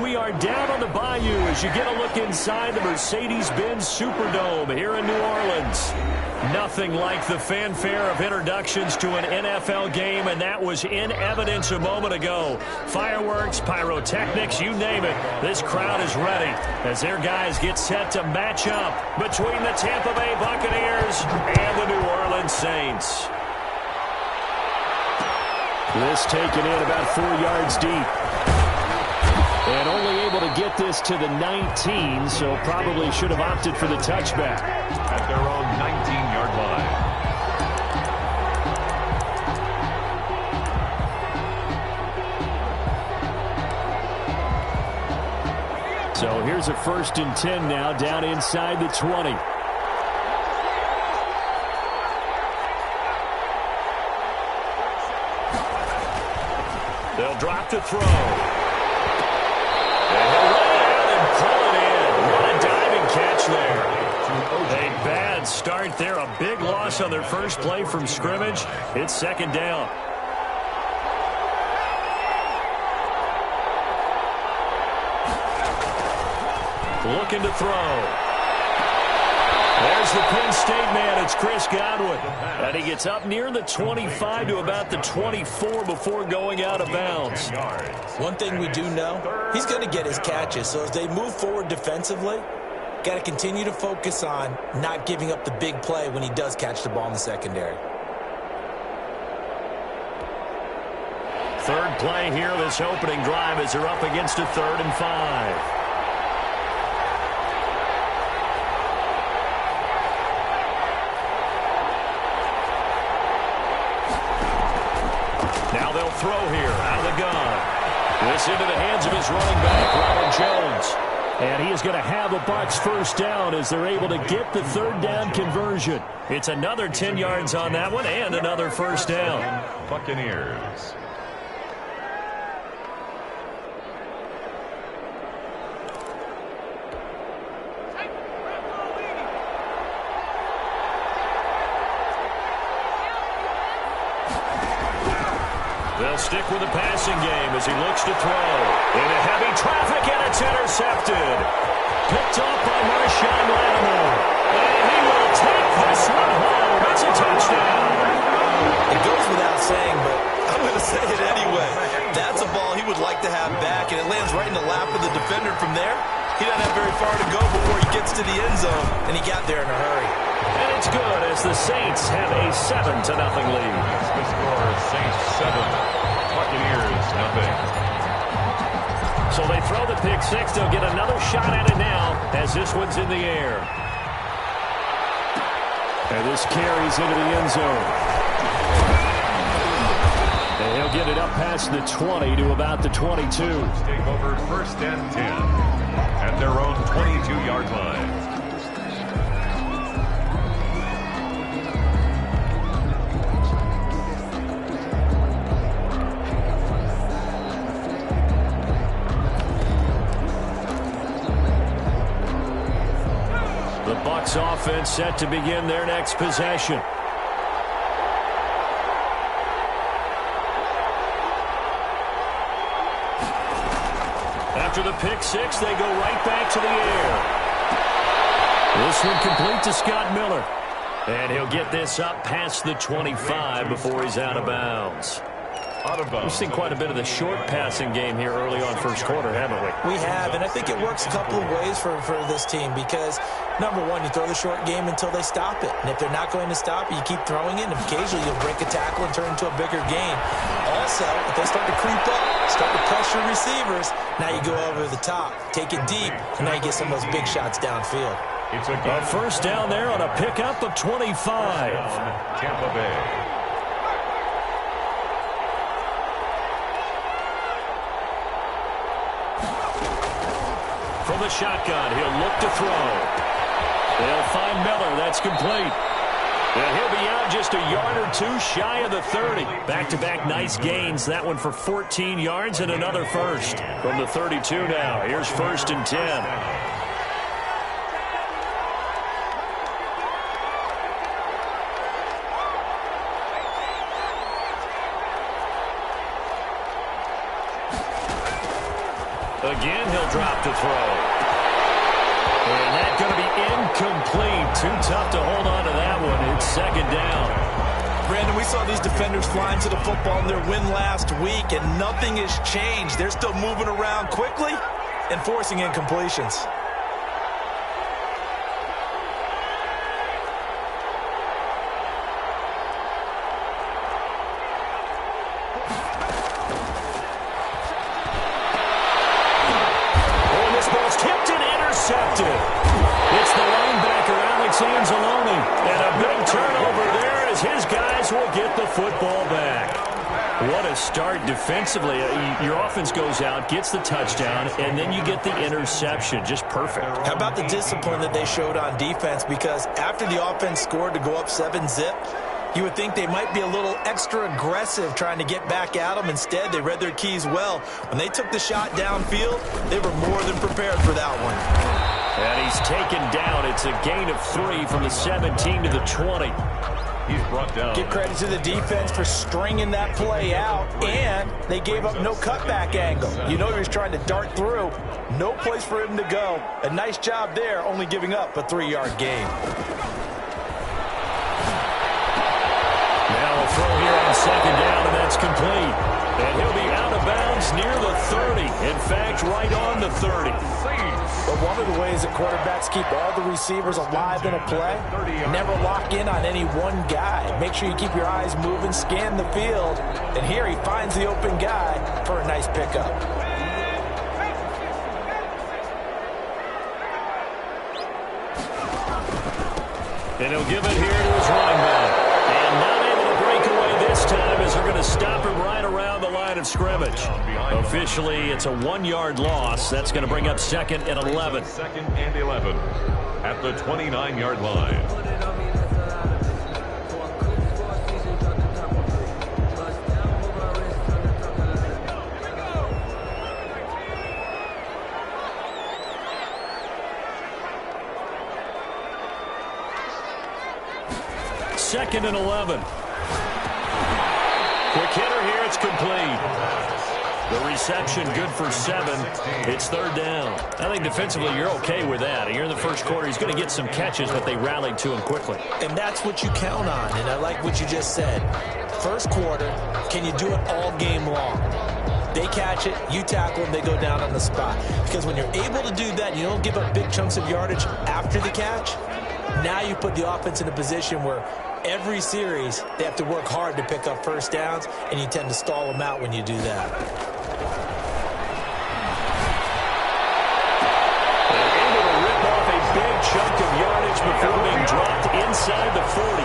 We are down on the bayou as you get a look inside the Mercedes-Benz Superdome here in New Orleans. Nothing like the fanfare of introductions to an NFL game, and that was in evidence a moment ago. Fireworks, pyrotechnics, you name it. This crowd is ready as their guys get set to match up between the Tampa Bay Buccaneers and the New Orleans Saints. This taken in about 4 yards deep. And only able to get this to the 19, so probably should have opted for the touchback. At their own 19-yard line. So here's a 1st and 10 now, down inside the 20. They'll drop to throw. A bad start there. A big loss on their first play from scrimmage. It's 2nd down. Looking to throw. There's the Penn State man. It's Chris Godwin. And he gets up near the 25 to about the 24 before going out of bounds. One thing we do know, he's going to get his catches. So as they move forward defensively, got to continue to focus on not giving up the big play when he does catch the ball in the secondary. 3rd play here of this opening drive as they're up against a 3rd and 5. Now they'll throw here out of the gun. This into the hands of his running back, Ronald Jones. And he is going to have a Bucs 1st down as they're able to get the 3rd down conversion. It's another 10 yards on that one and another 1st down. Buccaneers. They'll stick with the passing game as he looks to throw. Into heavy traffic, and it's intercepted. Picked off by Marshawn Lattimore. And he will take this one home. It's a touchdown. It goes without saying, but I'm going to say it anyway. That's a ball he would like to have back, and it lands right in the lap of the defender from there. He doesn't have very far to go before he gets to the end zone, and he got there in a hurry. And it's good as the Saints have a 7-0 lead. The score is Saints 7, Buccaneers nothing. So they throw the pick six. They'll get another shot at it now as this one's in the air. And this carries into the end zone. And he'll get it up past the 20 to about the 22. Take over 1st and 10 at their own 22-yard line. The Bucs offense set to begin their next possession. After the pick six, they go right back to the air. This one complete to Scott Miller. And he'll get this up past the 25 before he's out of bounds. We've seen quite a bit of the short passing game here early on 1st quarter, haven't we? We have, and I think it works a couple of ways for this team because, number one, you throw the short game until they stop it. And if they're not going to stop it, you keep throwing it, and occasionally you'll break a tackle and turn into a bigger gain. Also, if they start to creep up, start to pressure receivers, now you go over the top, take it deep, and now you get some of those big shots downfield. It's a 1st down there on a pickup of 25. Tampa Bay. From the shotgun, he'll look to throw. They'll find Miller. That's complete. And he'll be out just a yard or two shy of the 30. Back-to-back nice gains. That one for 14 yards and another 1st. From the 32 now. Here's 1st and 10. Again, he'll drop to throw. And that's going to be incomplete. Too tough to hold on to that one. It's second down. Brandon, we saw these defenders flying to the football in their win last week, and nothing has changed. They're still moving around quickly and forcing incompletions. Oh, this ball's tipped and intercepted. It's the linebacker, Alex Anzalone, and a big turnover there as his guys will get the football back. What a start defensively. Your offense goes out, gets the touchdown, and then you get the interception. Just perfect. How about the discipline that they showed on defense? Because after the offense scored to go up 7-zip, you would think they might be a little extra aggressive trying to get back at them. Instead, they read their keys well. When they took the shot downfield, they were more than prepared for that one. And he's taken down. It's a gain of 3 from the 17 to the 20. He's brought down. Give credit to the defense for stringing that play out, and they gave up no cutback angle. You know he was trying to dart through. No place for him to go. A nice job there, only giving up a 3-yard gain. Now a throw here on second down, and that's complete. And he'll be out of bounds near the 30. In fact, right on the 30. But one of the ways that quarterbacks keep all the receivers alive in a play, never lock in on any one guy. Make sure you keep your eyes moving, scan the field, and here he finds the open guy for a nice pickup. And he'll give it here to his running back. And not able to break away this time as they're going to stop him right around the line of scrimmage. Officially, it's a 1-yard loss. That's going to bring up second and 11. Second and 11 at the 29-yard line. Second and 11. Quick hitter here. It's complete. The reception good for 7. It's third down. I think defensively you're okay with that. You're in the first quarter. He's going to get some catches, but they rallied to him quickly. And that's what you count on, and I like what you just said. First quarter, can you do it all game long? They catch it, you tackle them, they go down on the spot. Because when you're able to do that, you don't give up big chunks of yardage after the catch. Now you put the offense in a position where every series they have to work hard to pick up first downs, and you tend to stall them out when you do that. They're able to rip off a big chunk of yardage before being dropped inside the 40.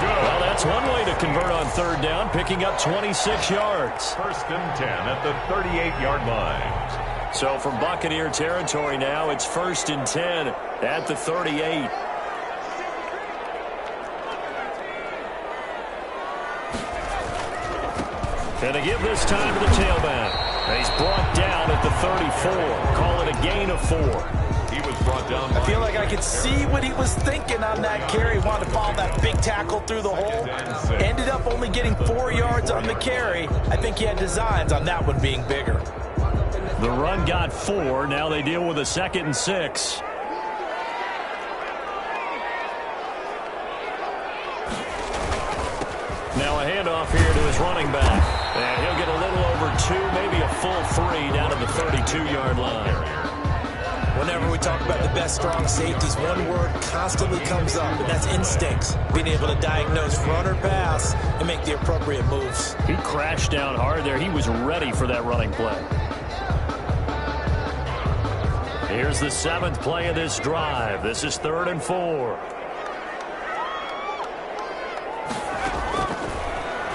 Well, that's one way to convert on third down, picking up 26 yards. First and 10 at the 38-yard line. So from Buccaneer territory now, it's first and 10 at the 38. And they give this time to the tailback. And he's brought down at the 34. Call it a gain of 4. He was brought down. I feel like I could see what he was thinking on that carry. Wanted to follow that big tackle through the hole. Ended up only getting 4 yards on the carry. I think he had designs on that one being bigger. The run got 4. Now they deal with a 2nd and 6. Now a handoff here to his running back. And he'll get a little over 2, maybe a full 3 down to the 32-yard line. Whenever we talk about the best strong safeties, one word constantly comes up, and that's instincts. Being able to diagnose run or pass and make the appropriate moves. He crashed down hard there. He was ready for that running play. Here's the 7th play of this drive. This is 3rd and 4.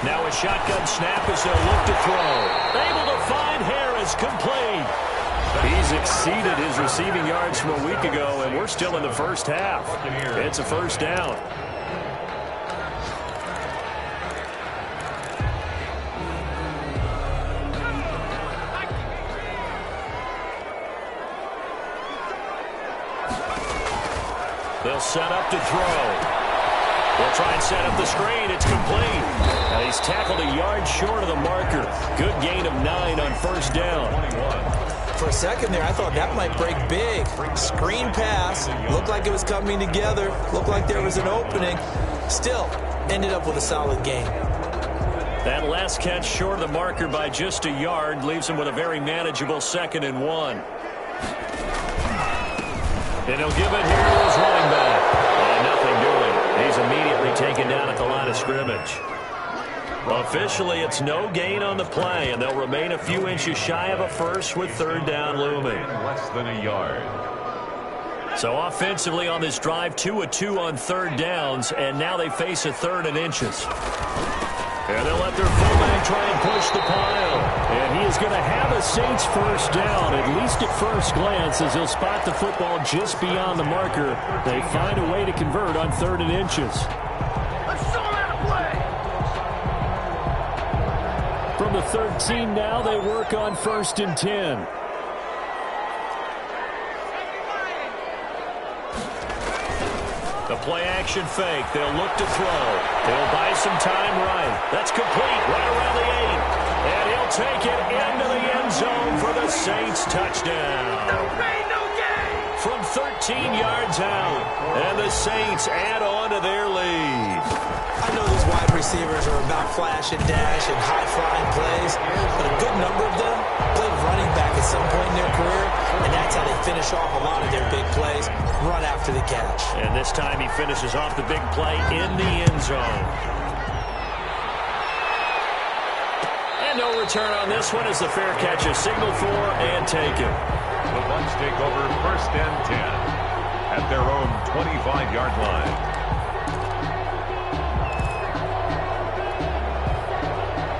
Now a shotgun snap as they'll look to throw. Able to find Harris, complete. He's exceeded his receiving yards from a week ago, and we're still in the first half. It's a first down. They'll set up to throw. They'll try and set up the screen. It's complete. And he's tackled a yard short of the marker. Good gain of 9 on first down. for a second there, I thought that might break big. Screen pass, looked like it was coming together, looked like there was an opening. Still, ended up with a solid game. That last catch short of the marker by just a yard leaves him with a very manageable 2nd and 1. And he'll give it here to his running back. And nothing doing. He's immediately taken down at the line of scrimmage. Officially, it's no gain on the play, and they'll remain a few inches shy of a first with 3rd down looming. Less than a yard. So offensively on this drive, 2 of 2 on 3rd downs, and now they face a 3rd and inches. And they'll let their fullback try and push the pile. And he is going to have a Saints first down, at least at first glance, as he'll spot the football just beyond the marker. They find a way to convert on 3rd and inches. From the 13 now, they work on 1st and 10. The play-action fake. They'll look to throw. They'll buy some time right. That's complete right around the 8. And he'll take it into the end zone for the Saints touchdown. No pain, no gain. From 13 yards out. And the Saints add on to their lead. I know these wide receivers are about flash and dash and high-flying plays, but a good number of them played running back at some point in their career, and that's how they finish off a lot of their big plays, run after the catch. And this time he finishes off the big play in the end zone. And no return on this one as the fair catch is signaled for and taken. The Bucs take over 1st and 10 at their own 25-yard line.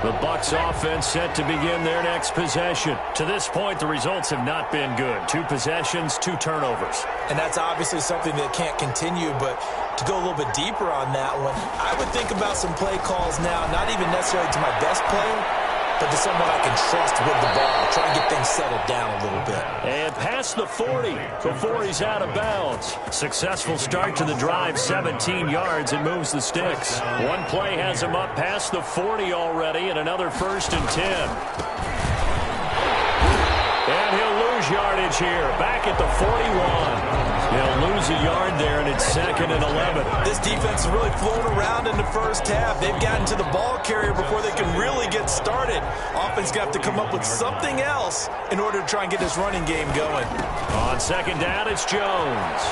The Bucs offense set to begin their next possession. To this point, the results have not been good. 2 possessions, 2 turnovers. And that's obviously something that can't continue, but to go a little bit deeper on that one, I would think about some play calls now, not even necessarily to my best player, but to someone I can trust with the ball. Try and get things settled down a little bit. And past the 40 before he's out of bounds. Successful start to the drive, 17 yards, and moves the sticks. One play has him up past the 40 already, and another 1st and 10. And he'll lose yardage here, back at the 41. He'll lose a yard there, and it's 2nd and 11. This defense is really flown around in the first half. They've gotten to the ball carrier before they can really get started. Offense got to come up with something else in order to try and get this running game going. On 2nd down, it's Jones.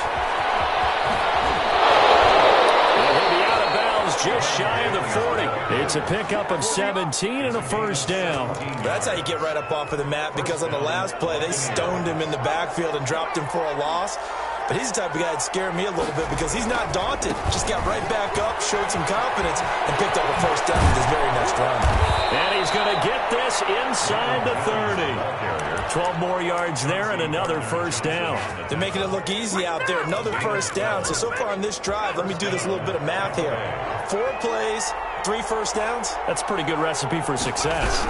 He'll be out of bounds just shy of the 40. It's a pickup of 17 and a 1st down. That's how you get right up off of the mat, because on the last play, they stoned him in the backfield and dropped him for a loss. But he's the type of guy that scared me a little bit because he's not daunted. Just got right back up, showed some confidence, and picked up a 1st down with his very next run. And he's going to get this inside the 30. 12 more yards there and another 1st down. They're making it look easy out there. Another 1st down. So far on this drive, let me do this little bit of math here. 4 plays, 3 1st downs. That's a pretty good recipe for success.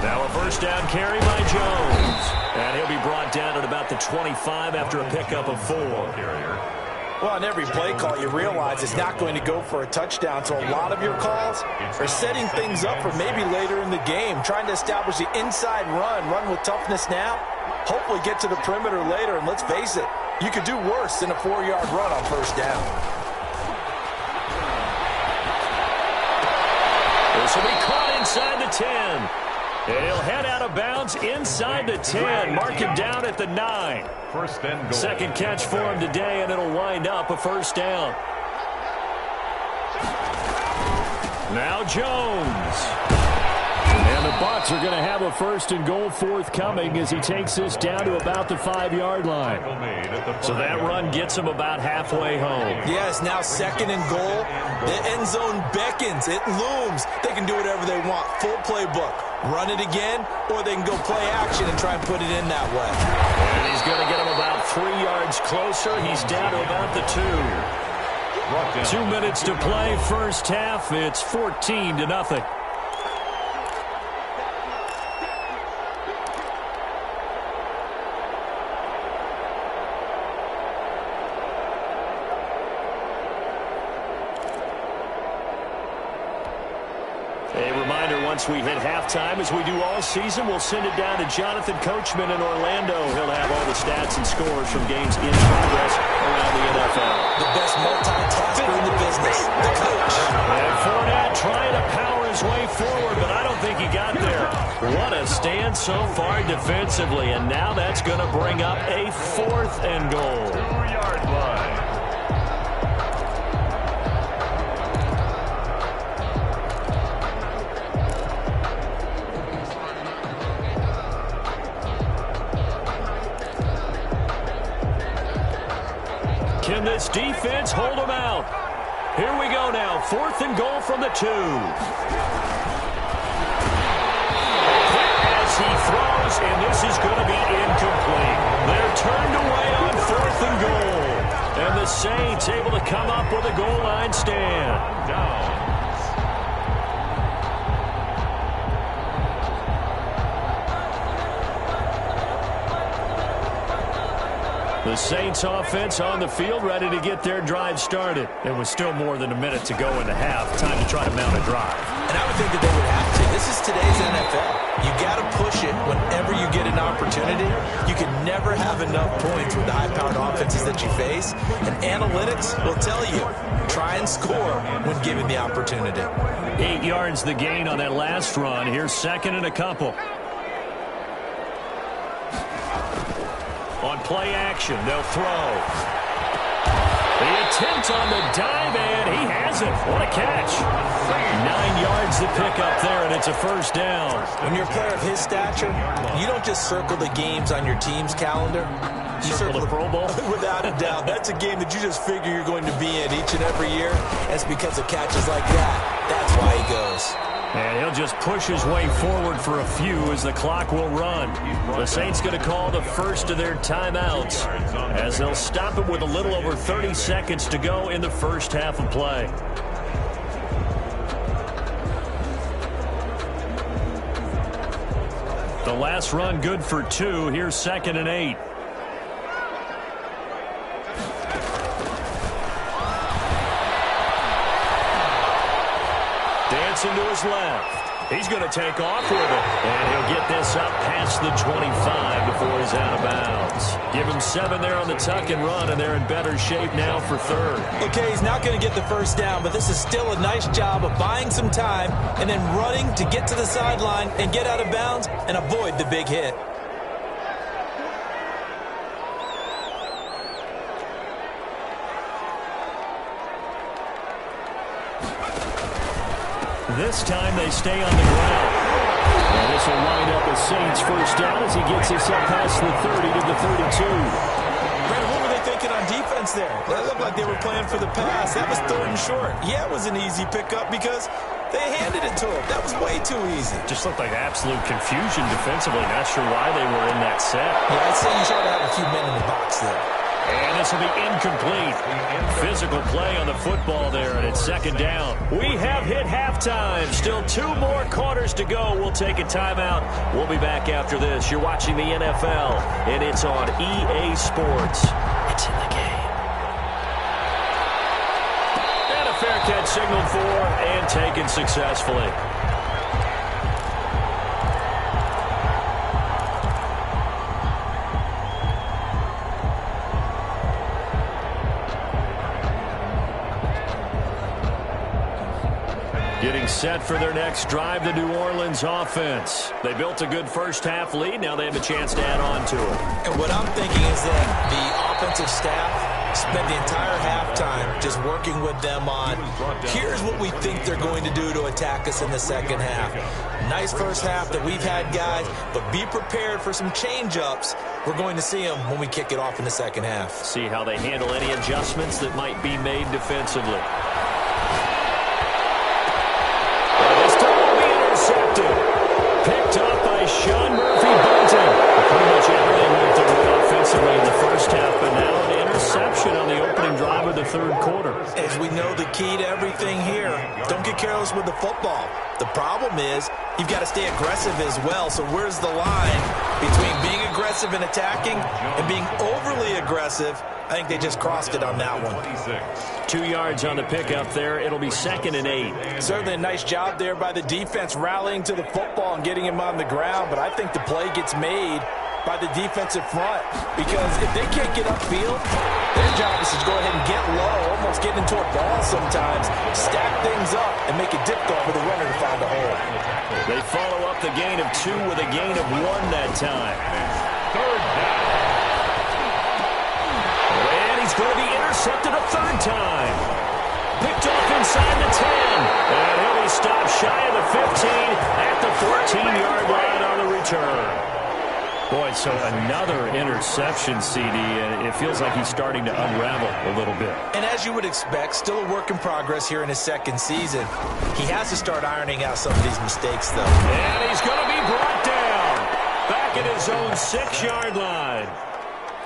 Now a 1st down carry by Jones. And he'll be brought down at about the 25 after a pickup of 4. Well, on every play call, you realize it's not going to go for a touchdown. So a lot of your calls are setting things up for maybe later in the game, trying to establish the inside run with toughness now, hopefully get to the perimeter later. And let's face it, you could do worse than a 4-yard run on 1st down. This will be caught inside the 10. And he'll head out of bounds inside the 10. Mark him down at the 9. 1st and goal. 2nd catch for him today, and it'll wind up a 1st down. Now Jones. And the Bucs are going to have a 1st and goal forthcoming as he takes this down to about the 5-yard line. So that run gets him about halfway home. Yes, now 2nd and goal. The end zone beckons. It looms. They can do whatever they want. Full playbook. Run it again, or they can go play action and try and put it in that way. And he's going to get him about 3 yards closer. He's down to about the 2. 2 minutes to play, first half. It's 14-0. A reminder once we hit halftime, as we do all season, we'll send it down to Jonathan Coachman in Orlando. He'll have all the stats and scores from games in progress around the NFL. The best multitasker in the business, the coach. And Fournette trying to power his way forward, but I don't think he got there. What a stand so far defensively, and now that's going to bring up a 4th and goal. 2-yard line. Can this defense hold them out? Here we go now. 4th and goal from the 2. As he throws, and this is going to be incomplete. They're turned away on 4th and goal. And the Saints able to come up with a goal line stand. Down. The Saints offense on the field, ready to get their drive started. There was still more than a minute to go in the half. Time to try to mount a drive. And I would think that they would have to. This is today's NFL. You got to push it whenever you get an opportunity. You can never have enough points with the high-powered offenses that you face. And analytics will tell you, try and score when given the opportunity. 8 yards the gain on that last run. Here's 2nd and a couple. On play action, they'll throw. The attempt on the dive, and he has it. What a catch. 9 yards to pick up there, and it's a 1st down. When you're a player of his stature, you don't just circle the games on your team's calendar. You circle the Pro Bowl? Without a doubt. That's a game that you just figure you're going to be in each and every year. That's because of catches like that. That's why he goes. And he'll just push his way forward for a few as the clock will run. The Saints going to call the first of their timeouts as they'll stop it with a little over 30 seconds to go in the first half of play. The last run good for 2. Here's 2nd and 8. Dancing to his left. He's going to take off with it. And he'll get this up past the 25 before he's out of bounds. Give him 7 there on the tuck and run, and they're in better shape now for 3rd. Okay, he's not going to get the 1st down, but this is still a nice job of buying some time and then running to get to the sideline and get out of bounds and avoid the big hit. This time they stay on the ground. And this will wind up a Saints 1st down as he gets us up past the 30 to the 32. Brandon, what were they thinking on defense there? That looked like they were playing for the pass. That was 3rd and short. Yeah, it was an easy pickup because they handed it to him. That was way too easy. Just looked like absolute confusion defensively. Not sure why they were in that set. Yeah, I'd say you should have a few men in the box there. And this will be incomplete. Physical play on the football there, and it's 2nd down. We have hit halftime. Still 2 more quarters to go. We'll take a timeout. We'll be back after this. You're watching the NFL, and it's on EA Sports. It's in the game. And a fair catch signaled for and taken successfully. Getting set for their next drive, the New Orleans offense. They built a good first half lead. Now they have a chance to add on to it. And what I'm thinking is that the offensive staff spent the entire halftime just working with them on, here's what we think they're going to do to attack us in the second half. Nice first half that we've had, guys, but be prepared for some change-ups. We're going to see them when we kick it off in the second half. See how they handle any adjustments that might be made defensively. Picked up by Sean Murphy-Bunting. Pretty much everything went to win offensively in the first half, but now an interception on the opening drive of the 3rd quarter. As we know, the key to everything here, don't get careless with the football. The problem is you've got to stay aggressive as well. So where's the line between being aggressive and attacking and being overly aggressive? I think they just crossed it on that one. 2 yards on the pickup there. It'll be 2nd and 8. Certainly a nice job there by the defense rallying to the football and getting him on the ground. But I think the play gets made by the defensive front, because if they can't get upfield, their job is to go ahead and get low, almost get into a ball sometimes, stack things up, and make it difficult for the runner to find a hole. They follow up the gain of 2 with a gain of 1 that time. 3rd down. And he's going to be intercepted a 3rd time. Picked off inside the 10. And he'll be stopped shy of the 15 at the 14-yard line on the return. Boy, so another interception, CD, and it feels like he's starting to unravel a little bit. And as you would expect, still a work in progress here in his 2nd season. He has to start ironing out some of these mistakes, though. And he's going to be brought down back at his own 6-yard line.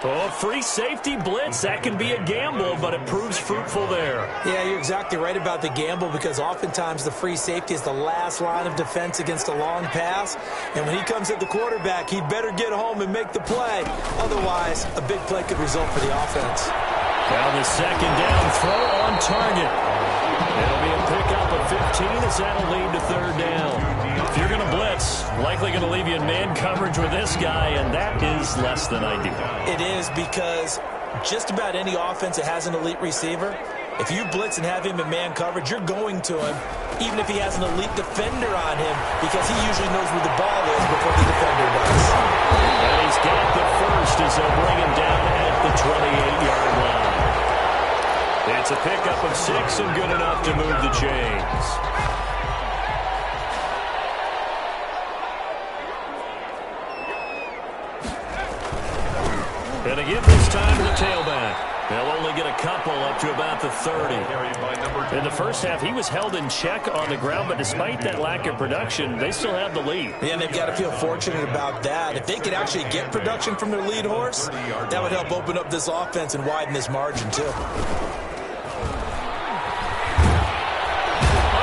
Oh, free safety blitz. That can be a gamble, but it proves fruitful there. Yeah, you're exactly right about the gamble, because oftentimes the free safety is the last line of defense against a long pass. And when he comes at the quarterback, he'd better get home and make the play. Otherwise, a big play could result for the offense. Now the 2nd down throw on target. It'll be a pickup of 15 as that'll lead to 3rd down. If you're going to blitz, likely going to leave you in man coverage with this guy, and that is less than ideal. It is, because just about any offense that has an elite receiver, if you blitz and have him in man coverage, you're going to him, even if he has an elite defender on him, because he usually knows where the ball is before the defender does. And he's got the first as they'll bring him down at the 28-yard line. It's a pickup of 6 and good enough to move the chains. And again this time to the tailback. They'll only get a couple up to about the 30. In the first half, he was held in check on the ground, but despite that lack of production, they still have the lead. Yeah, and they've got to feel fortunate about that. If they could actually get production from their lead horse, that would help open up this offense and widen this margin, too. Under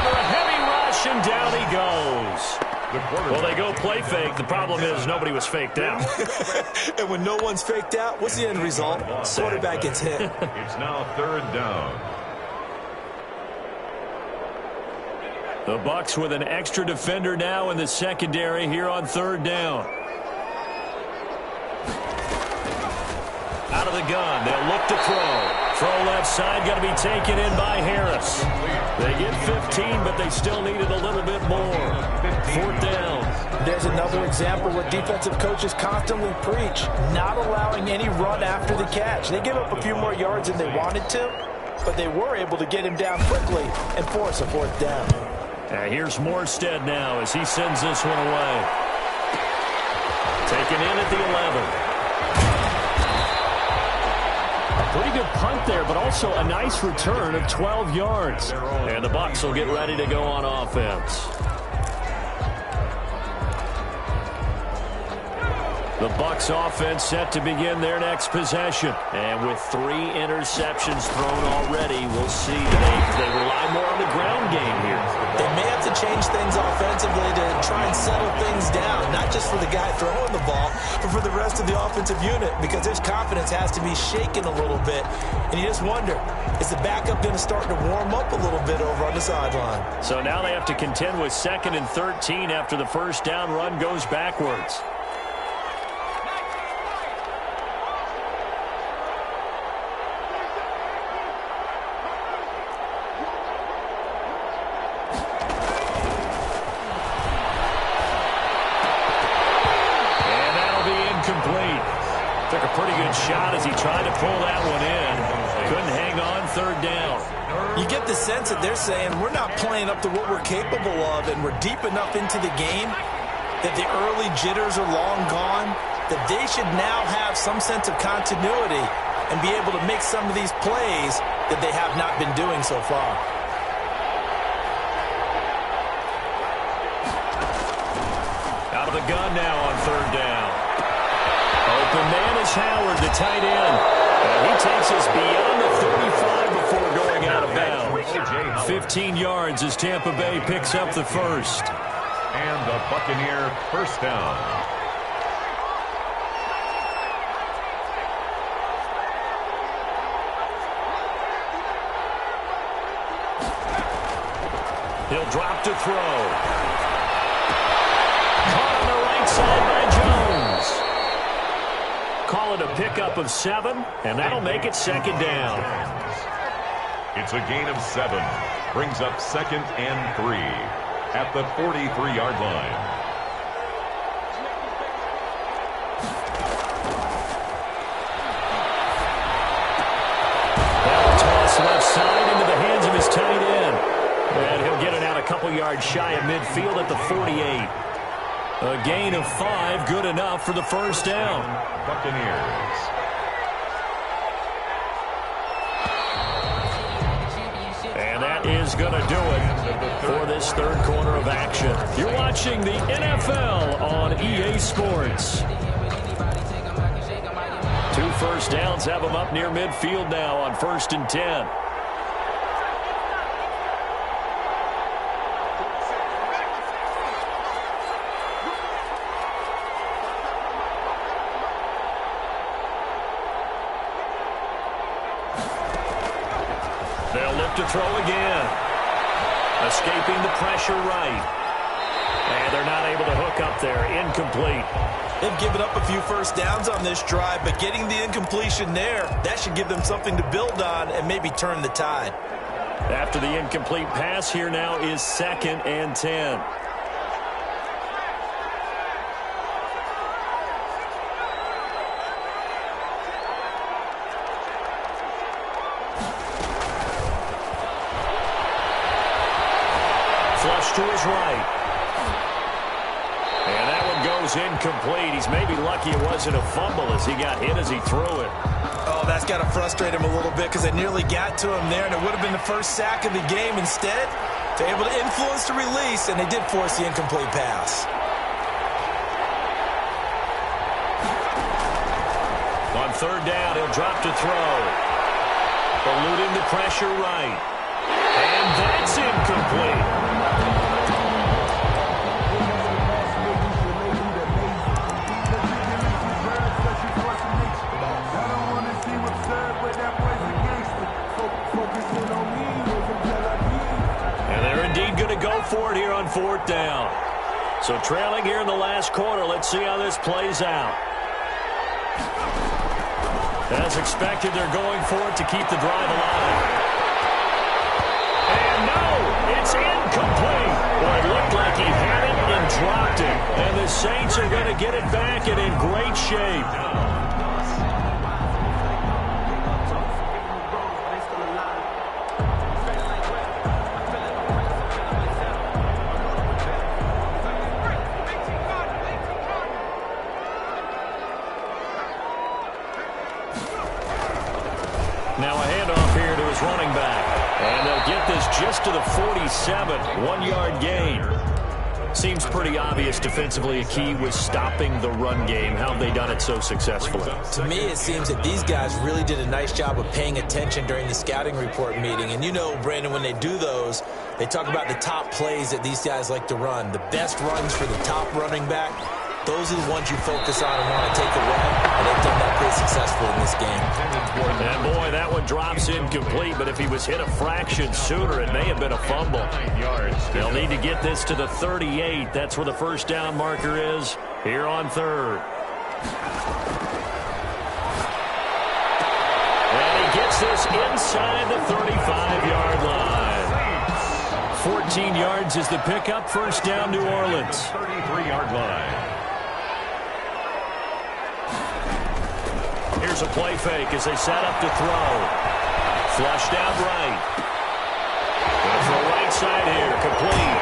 a heavy rush, and down he goes. Well, they go play fake. The problem is nobody was faked out. And when no one's faked out, what's the end result? Quarterback gets hit. It's now 3rd down. The Bucs with an extra defender now in the secondary here on 3rd down. Out of the gun, they'll look to throw. Throw left side, got to be taken in by Harris. They get 15, but they still needed a little bit more. 4th down. There's another example where defensive coaches constantly preach, not allowing any run after the catch. They give up a few more yards than they wanted to, but they were able to get him down quickly and force a 4th down. Here's Morstead now as he sends this one away. Taken in at the 11. Pretty good punt there, but also a nice return of 12 yards. And the Bucs will get ready to go on offense. The Bucs offense set to begin their next possession. And with 3 interceptions thrown already, we'll see if they rely more on the ground game here. They may have to change things offensively to try and settle things down, not just for the guy throwing the ball, but for the rest of the offensive unit, because his confidence has to be shaken a little bit. And you just wonder, is the backup going to start to warm up a little bit over on the sideline? So now they have to contend with 2nd and 13 after the first down run goes backwards. Took a pretty good shot as he tried to pull that one in. Couldn't hang on 3rd down. You get the sense that they're saying we're not playing up to what we're capable of, and we're deep enough into the game that the early jitters are long gone, that they should now have some sense of continuity and be able to make some of these plays that they have not been doing so far. Out of the gun now on 3rd down. Open man is Howard, the tight end. And he takes us beyond the 35 before going out of bounds. 15 yards as Tampa Bay picks up the first. And the Buccaneer first down. He'll drop to throw. Caught on the right side by Jones. Call it a pickup of 7, and that'll make it second down. It's a gain of 7. Brings up 2nd and 3 at the 43-yard line. That'll toss left side into the hands of his tight end. And he'll get it out a couple yards shy of midfield at the 48. A gain of 5, good enough for the first down. Buccaneers. And that is going to do it for this third quarter of action. You're watching the NFL on EA Sports. 2 first downs have them up near midfield now on 1st and 10. They'll look to throw again. Escaping the pressure right. And they're not able to hook up there. Incomplete. They've given up a few first downs on this drive, but getting the incompletion there, that should give them something to build on and maybe turn the tide. After the incomplete pass, here now is 2nd and 10. Flush to his right. And that one goes incomplete. He's maybe lucky it wasn't a fumble as he got hit as he threw it. Oh, that's got to frustrate him a little bit because they nearly got to him there, and it would have been the first sack of the game. Instead, they're able to influence the release, and they did force the incomplete pass. On 3rd down, he'll drop to throw. Eluding the pressure right. And that's incomplete. And they're indeed going to go for it here on 4th down. So trailing here in the last quarter, let's see how this plays out. As expected, they're going for it to keep the drive alive. And no, it's incomplete. Well, it looked like he had it and dropped it. And the Saints are going to get it back and in great shape. Now a handoff here to his running back. And they'll get this just to the 47, 1-yard gain. Seems pretty obvious defensively a key was stopping the run game. How have they done it so successfully? To me, it seems that these guys really did a nice job of paying attention during the scouting report meeting. And you know, Brandon, when they do those, they talk about the top plays that these guys like to run. The best runs for the top running back, those are the ones you focus on and want to take away. And they've done that pretty successfully in this game. And boy, that one drops incomplete, but if he was hit a fraction sooner, it may have been a fumble. They'll need to get this to the 38. That's where the first down marker is here on 3rd. And he gets this inside the 35-yard line. 14 yards is the pickup. First down, New Orleans. 33-yard line. Here's a play fake as they set up to throw. Flushed out right. Going for the right side here, complete.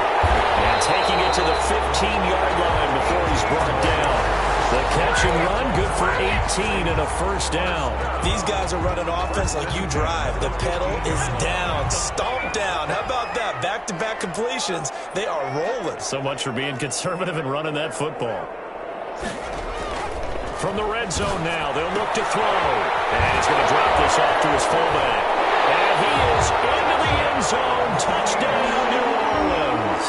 And taking it to the 15-yard line before he's brought down. The catch and run, good for 18 and a first down. These guys are running offense like you drive. The pedal is down, stomped down. How about that? Back-to-back completions. They are rolling. So much for being conservative and running that football. From the red zone now, they'll look to throw. And he's going to drop this off to his fullback. And he is into the end zone. Touchdown, New Orleans.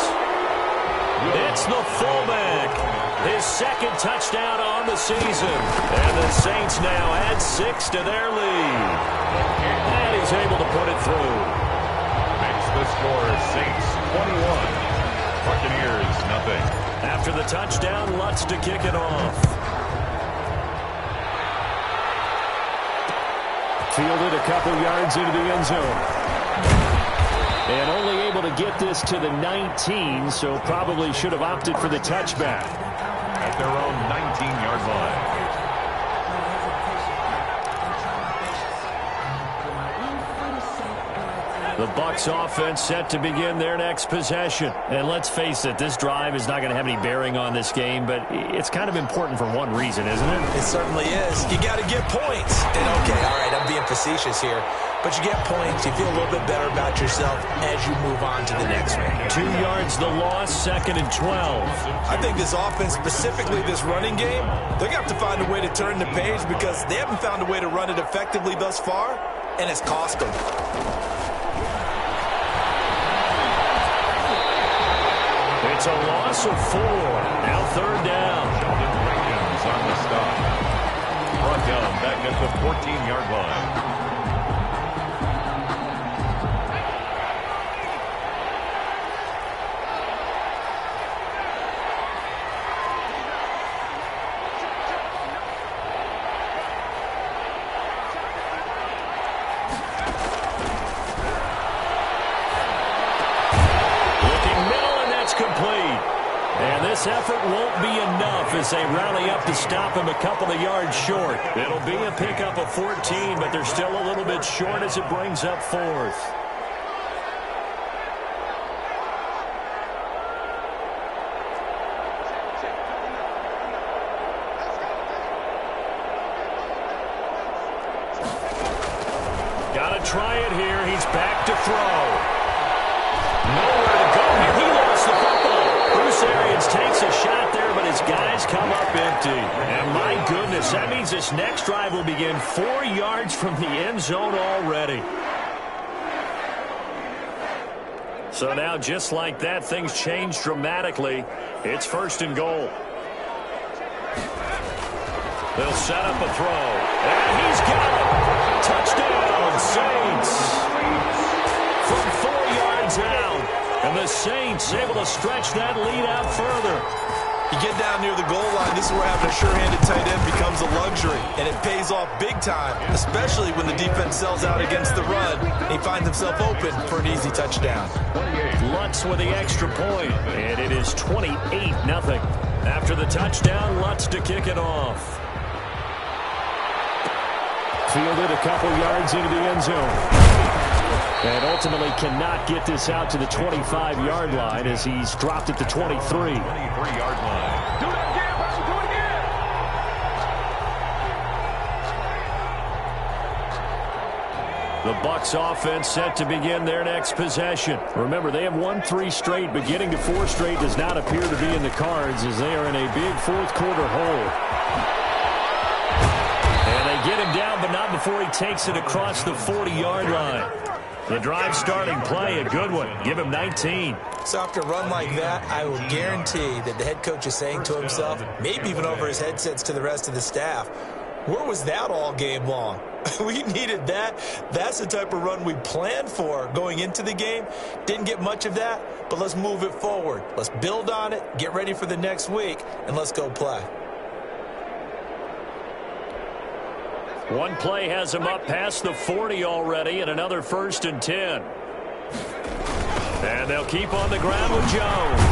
It's the fullback. His second touchdown on the season. And the Saints now add 6 to their lead. And he's able to put it through. Makes the score Saints 21. Buccaneers nothing. After the touchdown, Lutz to kick it off. Fielded a couple yards into the end zone. And only able to get this to the 19, so probably should have opted for the touchback. At their own 19-yard line. The Bucs offense set to begin their next possession. And let's face it, this drive is not going to have any bearing on this game, but it's kind of important for one reason, isn't it? It certainly is. You got to get points. And okay, all right, I'm being facetious here. But you get points, you feel a little bit better about yourself as you move on to the next one. 2 yards the loss, 2nd and 12. I think this offense, specifically this running game, they're going to have to find a way to turn the page because they haven't found a way to run it effectively thus far, and it's cost them. It's a loss of 4. Now 3rd down. Sheldon Rankins on the stop. Brought down back at the 14-yard line. This effort won't be enough as they rally up to stop him a couple of yards short. It'll be a pickup of 14, but they're still a little bit short as it brings up 4th. Got to try it here. He's back to throw. Nowhere to go here. He lost the football. Bruce Arians takes a shot there, but his guys come up empty. And my goodness, that means this next drive will begin 4 yards from the end zone already. So now, just like that, things change dramatically. It's 1st and goal. They'll set up a throw. And he's got it. Touchdown, Saints. From 4 yards out. And the Saints able to stretch that lead out further. You get down near the goal line, this is where having a sure-handed tight end becomes a luxury. And it pays off big time, especially when the defense sells out against the run. And he finds himself open for an easy touchdown. Lutz with the extra point. And it is 28-0. After the touchdown, Lutz to kick it off. Fielded a couple yards into the end zone. And ultimately cannot get this out to the 25-yard line as he's dropped at the 23. 23-yard line. Do it again, bro. Do it again. The Bucs offense set to begin their next possession. Remember, they have won 3 straight, but getting to 4 straight does not appear to be in the cards as they are in a big 4th quarter hole. And they get him down, but not before he takes it across the 40-yard line. The drive starting play, a good one. Give him 19. So after a run like that, I will guarantee that the head coach is saying to himself, maybe even over his headsets to the rest of the staff, where was that all game long? We needed that. That's the type of run we planned for going into the game. Didn't get much of that, but let's move it forward. Let's build on it, get ready for the next week, and let's go play. One play has him up past the 40 already, and another 1st and 10. And they'll keep on the ground with Jones.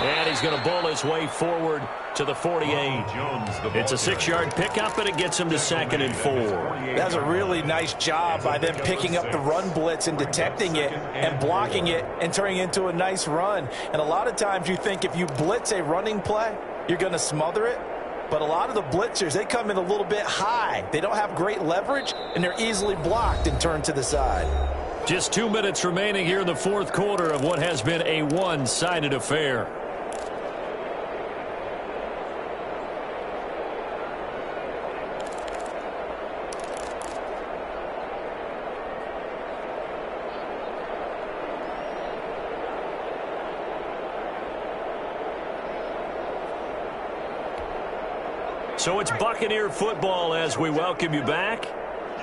And he's going to bull his way forward to the 48. It's a 6-yard pickup, and it gets him to 2nd and 4. That's a really nice job by them picking up the run blitz and detecting it and blocking it and turning it into a nice run. And a lot of times you think if you blitz a running play, you're going to smother it. But a lot of the blitzers, they come in a little bit high. They don't have great leverage, and they're easily blocked and turned to the side. Just 2 minutes remaining here in the 4th quarter of what has been a one-sided affair. So it's Buccaneer football as we welcome you back.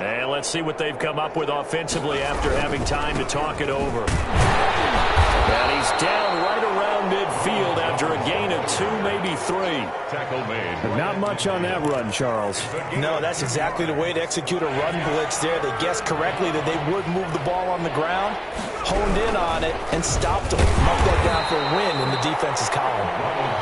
And let's see what they've come up with offensively after having time to talk it over. And he's down right around midfield after a gain of 2, maybe 3. Tackle made. Not much on that run, Charles. No, that's exactly the way to execute a run blitz there. They guessed correctly that they would move the ball on the ground, honed in on it, and stopped them. Mark that down for a win in the defense's column.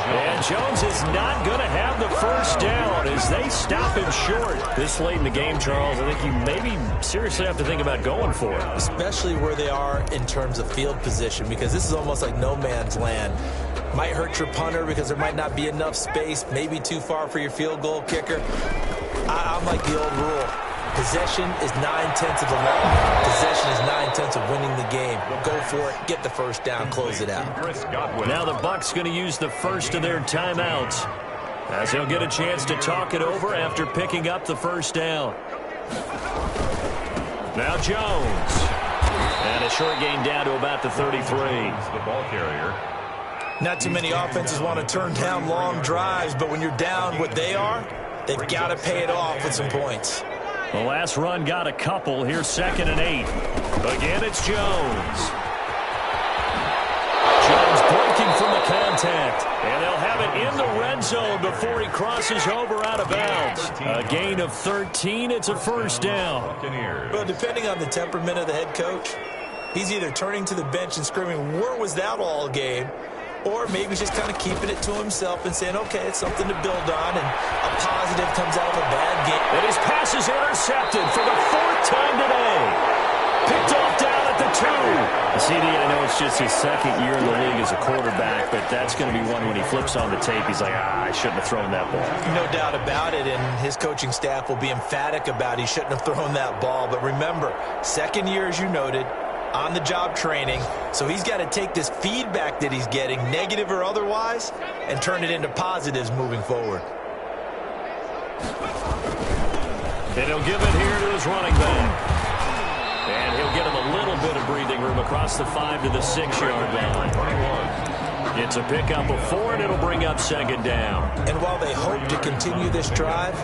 And Jones is not going to have the first down as they stop him short. This late in the game, Charles, I think you maybe seriously have to think about going for it. Especially where they are in terms of field position, because this is almost like no man's land. Might hurt your punter because there might not be enough space, maybe too far for your field goal kicker. I'm like the old rule. Possession is 9/10 of the law. Possession is 9/10 of winning the game. Go for it, get the first down, close it out. Now the Bucs going to use the first of their timeouts as he'll get a chance to talk it over after picking up the first down. Now Jones. And a short gain down to about the 33. The ball carrier. Not too many offenses want to turn down long drives, but when you're down what they are, they've got to pay it off with some points. The last run got a couple. Here's 2nd and 8. Again, it's Jones. Jones breaking from the contact. And they'll have it in the red zone before he crosses over out of bounds. A gain of 13. It's a first down. Well, depending on the temperament of the head coach, he's either turning to the bench and screaming, "Where was that all game?" Or maybe just kind of keeping it to himself and saying, okay, it's something to build on, and a positive comes out of a bad game. And his pass is intercepted for the 4th time today. Picked off down at the 2. CD, I know it's just his 2nd year in the league as a quarterback, but that's going to be one when he flips on the tape, he's like, I shouldn't have thrown that ball. No doubt about it, and his coaching staff will be emphatic about he shouldn't have thrown that ball. But remember, 2nd year, as you noted, on-the-job training, so he's got to take this feedback that he's getting, negative or otherwise, and turn it into positives moving forward. And he'll give it here to his running back. And he'll get him a little bit of breathing room across the 5 to the 6-yard line. It's a pickup of 4, and it'll bring up 2nd down. And while they hope to continue this drive,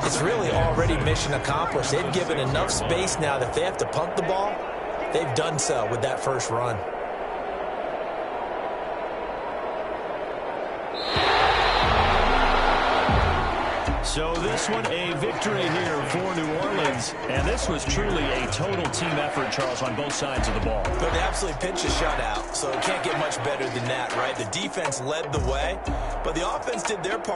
it's really already mission accomplished. They've given enough space now that if they have to punt the ball, they've done so with that first run. So this one a victory here for New Orleans. And this was truly a total team effort, Charles, on both sides of the ball. But they absolutely pitched a shutout, so it can't get much better than that, right? The defense led the way, but the offense did their part.